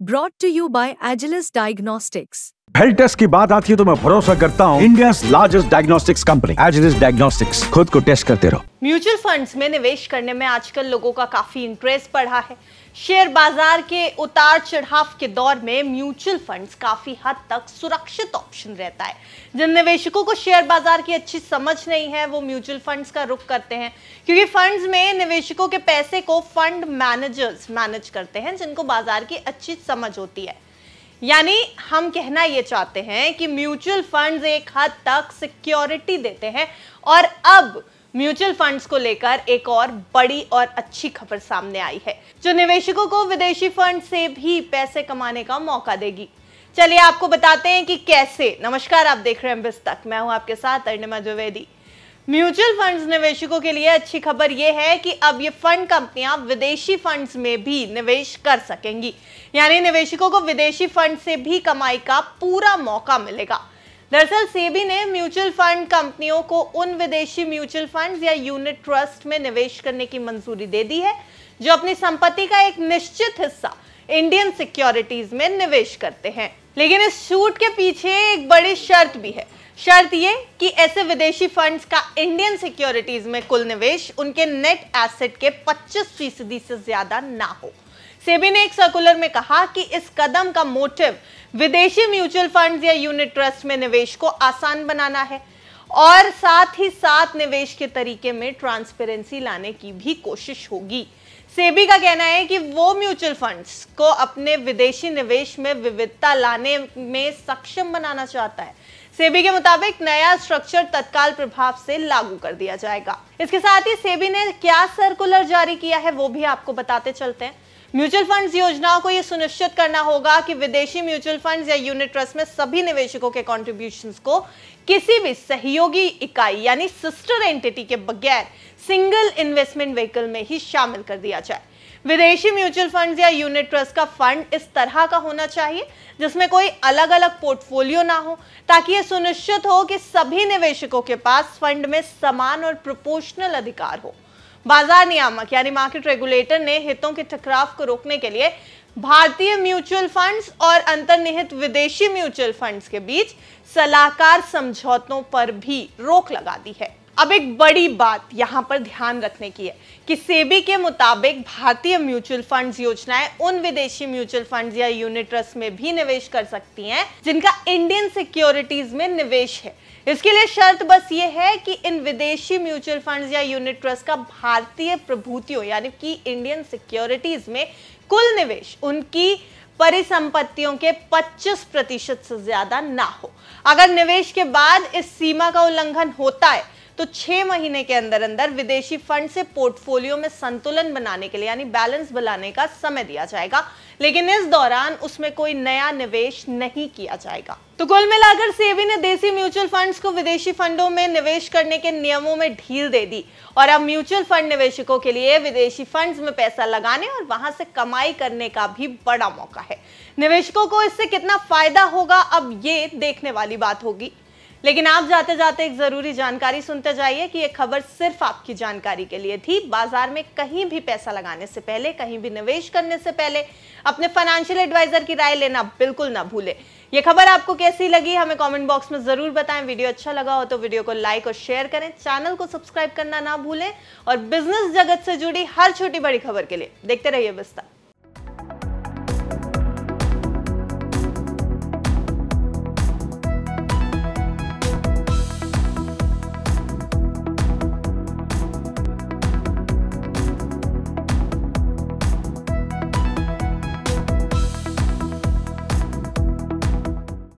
brought to you by Agilus Diagnostics. Health test की बात आती है तो मैं भरोसा करता हूँ India's largest diagnostics company Agilus diagnostics. खुद को टेस्ट करते रहो। म्यूचुअल फंड्स में निवेश करने में आजकल लोगों का काफी इंटरेस्ट बढ़ा है। शेयर बाजार के उतार चढ़ाव के दौर में म्यूचुअल फंड्स काफी हद तक सुरक्षित ऑप्शन रहता है। जिन निवेशकों को शेयर बाजार की अच्छी समझ नहीं है वो म्यूचुअल फंड्स का रुख करते हैं, क्योंकि फंड्स में निवेशकों के पैसे को फंड मैनेजर्स मैनेज करते हैं जिनको बाजार की अच्छी समझ होती है। यानी हम कहना ये चाहते हैं कि म्यूचुअल फंड्स एक हद तक सिक्योरिटी देते हैं। और अब म्यूचुअल फंड्स को लेकर एक और बड़ी और अच्छी खबर सामने आई है जो निवेशकों को विदेशी फंड से भी पैसे कमाने का मौका देगी। चलिए आपको बताते हैं कि कैसे। नमस्कार, आप देख रहे हैं बिस्तक, मैं हूं आपके साथ अरुणिमा द्विवेदी। म्यूचुअल फंड्स निवेशकों के लिए अच्छी खबर यह है कि अब ये फंड कंपनियां विदेशी फंड्स में भी निवेश कर सकेंगी, यानी निवेशकों को विदेशी फंड से भी कमाई का पूरा मौका मिलेगा। दरअसल सेबी ने म्यूचुअल फंड कंपनियों को उन विदेशी म्यूचुअल फंड्स या यूनिट ट्रस्ट में निवेश करने की मंजूरी दे दी है जो अपनी संपत्ति का एक निश्चित हिस्सा इंडियन सिक्योरिटीज में निवेश करते हैं। लेकिन इस छूट के पीछे एक बड़ी शर्त भी है। शर्त ये कि ऐसे विदेशी फंड्स का इंडियन सिक्योरिटीज में कुल निवेश उनके नेट एसेट के 25% से ज्यादा ना हो। सेबी ने एक सर्कुलर में कहा कि इस कदम का मोटिव विदेशी म्यूचुअल फंड्स या यूनिट ट्रस्ट में निवेश को आसान बनाना है और साथ ही साथ निवेश के तरीके में ट्रांसपेरेंसी लाने की भी कोशिश होगी। सेबी का कहना है कि वो म्यूचुअल फंड्स को अपने विदेशी निवेश में विविधता लाने में सक्षम बनाना चाहता है। सेबी के मुताबिक नया स्ट्रक्चर तत्काल प्रभाव से लागू कर दिया जाएगा। इसके साथ ही सेबी ने क्या सर्कुलर जारी किया है वो भी आपको बताते चलते हैं। म्यूचुअल फंड्स योजनाओं को यह सुनिश्चित करना होगा कि विदेशी म्यूचुअल फंड्स या यूनिट ट्रस्ट में सभी निवेशकों के कॉन्ट्रिब्यूशंस को किसी भी सहयोगी इकाई यानी सिस्टर एंटिटी के बगैर सिंगल इन्वेस्टमेंट व्हीकल में ही शामिल कर दिया जाए। विदेशी म्यूचुअल फंड्स या यूनिट ट्रस्ट का फंड इस तरह का होना चाहिए जिसमें कोई अलग अलग पोर्टफोलियो ना हो, ताकि यह सुनिश्चित हो कि सभी निवेशकों के पास फंड में समान और प्रोपोर्शनल अधिकार हो। बाजार नियामक यानी मार्केट रेगुलेटर ने हितों के टकराव को रोकने के लिए भारतीय म्यूचुअल फंड्स और अंतर्निहित विदेशी म्यूचुअल फंड्स के बीच सलाहकार समझौतों पर भी रोक लगा दी है। अब एक बड़ी बात यहां पर ध्यान रखने की है कि सेबी के मुताबिक भारतीय म्यूचुअल फंड्स योजनाएं उन विदेशी म्यूचुअल फंड्स या यूनिट ट्रस्ट में भी निवेश कर सकती हैं जिनका इंडियन सिक्योरिटीज में निवेश है। इसके लिए शर्त बस ये है कि इन विदेशी म्यूचुअल फंड्स या यूनिट ट्रस्ट का भारतीय प्रभूतियों यानी कि इंडियन सिक्योरिटीज में कुल निवेश उनकी परिसंपत्तियों के 25% से ज्यादा ना हो। अगर निवेश के बाद इस सीमा का उल्लंघन होता है तो 6 महीने के अंदर अंदर विदेशी फंड से पोर्टफोलियो में संतुलन बनाने के लिए यानी बैलेंस बनाने का समय दिया जाएगा, लेकिन इस दौरान उसमें कोई नया निवेश नहीं किया जाएगा। तो कुल मिलाकर सेबी ने देसी म्यूचुअल फंड्स को विदेशी फंडों में निवेश करने के नियमों में ढील दे दी और अब म्यूचुअल फंड निवेशकों के लिए विदेशी फंड्स में पैसा लगाने और वहां से कमाई करने का भी बड़ा मौका है। निवेशकों को इससे कितना फायदा होगा अब ये देखने वाली बात होगी। लेकिन आप जाते जाते एक जरूरी जानकारी सुनते जाइए कि यह खबर सिर्फ आपकी जानकारी के लिए थी। बाजार में कहीं भी पैसा लगाने से पहले, कहीं भी निवेश करने से पहले अपने फाइनेंशियल एडवाइजर की राय लेना बिल्कुल ना भूलें। यह खबर आपको कैसी लगी हमें कमेंट बॉक्स में जरूर बताएं। वीडियो अच्छा लगा हो तो वीडियो को लाइक और शेयर करें, चैनल को सब्सक्राइब करना ना भूलें और बिजनेस जगत से जुड़ी हर छोटी बड़ी खबर के लिए देखते रहिए बिस्तक।